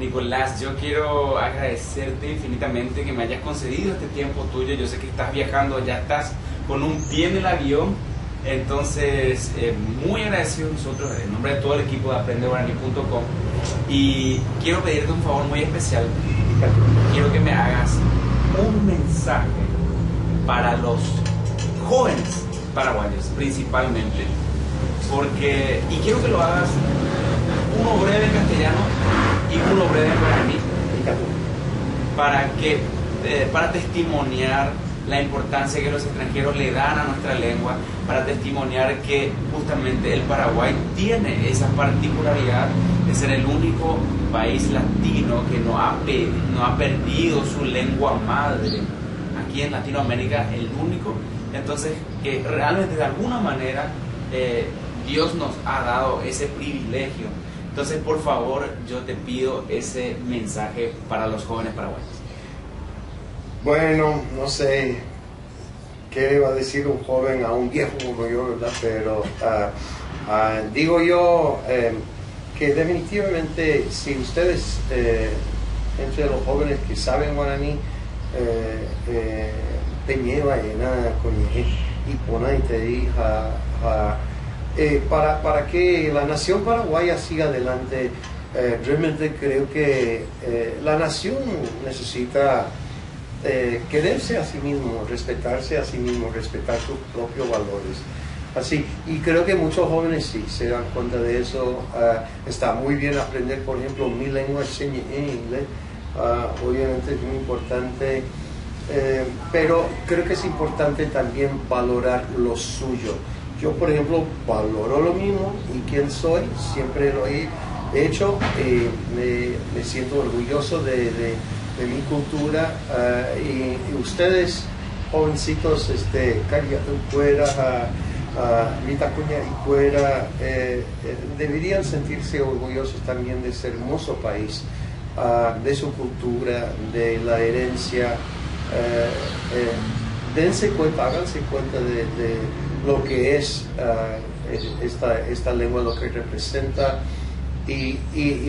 Nicolás, yo quiero agradecerte infinitamente que me hayas concedido este tiempo tuyo. Yo sé que estás viajando, ya estás con un pie en el avión. Entonces, muy agradecidos nosotros en nombre de todo el equipo de aprendeguaraní.com. Y quiero pedirte un favor muy especial. Quiero que me hagas un mensaje para los jóvenes paraguayos, principalmente. Y quiero que lo hagas uno breve en castellano y uno breve en guaraní, para testimoniar la importancia que los extranjeros le dan a nuestra lengua, para testimoniar que justamente el Paraguay tiene esa particularidad de ser el único país latino que no ha perdido su lengua madre. Aquí en Latinoamérica, el único. Entonces, que realmente de alguna manera Dios nos ha dado ese privilegio. Entonces, por favor, yo te pido ese mensaje para los jóvenes paraguayos. Bueno, no sé qué va a decir un joven a un viejo como yo, ¿verdad? Pero digo yo que definitivamente si ustedes, entre los jóvenes que saben guaraní, Peñeva, Ena, Coñeje, y Ponaite, hija, para que la nación paraguaya siga adelante, realmente creo que la nación necesita quererse a sí mismo, respetarse a sí mismo, respetar sus propios valores. Así, y creo que muchos jóvenes sí se dan cuenta de eso. Está muy bien aprender, por ejemplo, mi lengua en inglés. Obviamente es muy importante, pero creo que es importante también valorar lo suyo. Yo, por ejemplo, valoro lo mismo y quién soy, siempre lo he hecho. Me siento orgulloso de mi cultura, y ustedes, jovencitos, Mitacuña y Cuera, deberían sentirse orgullosos también de ese hermoso país, de su cultura, de la herencia. Dense cuenta, háganse cuenta de lo que es esta lengua, lo que representa, y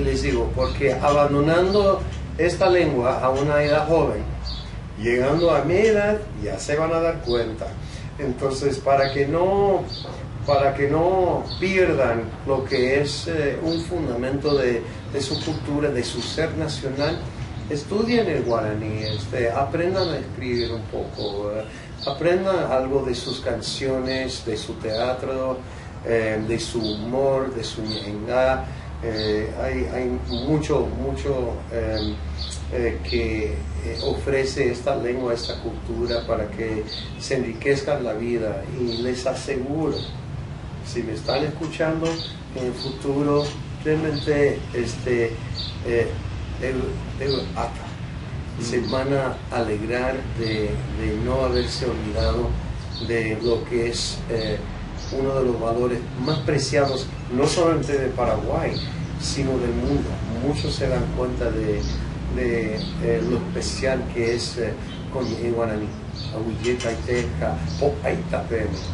les digo, porque abandonando esta lengua a una edad joven, llegando a mi edad, ya se van a dar cuenta. Entonces, para que no pierdan lo que es un fundamento de su cultura, de su ser nacional, estudien el guaraní, aprendan a escribir un poco, aprendan algo de sus canciones, de su teatro, de su humor, de su ñenga. Hay mucho que ofrece esta lengua, esta cultura, para que se enriquezcan la vida. Y les aseguro, si me están escuchando en el futuro, realmente se van a alegrar de no haberse olvidado de lo que es uno de los valores más preciados, no solamente de Paraguay, sino del mundo. Muchos se dan cuenta de lo especial que es Coñeje guaraní, Ahuilleta, Iteja, Popaitapeme.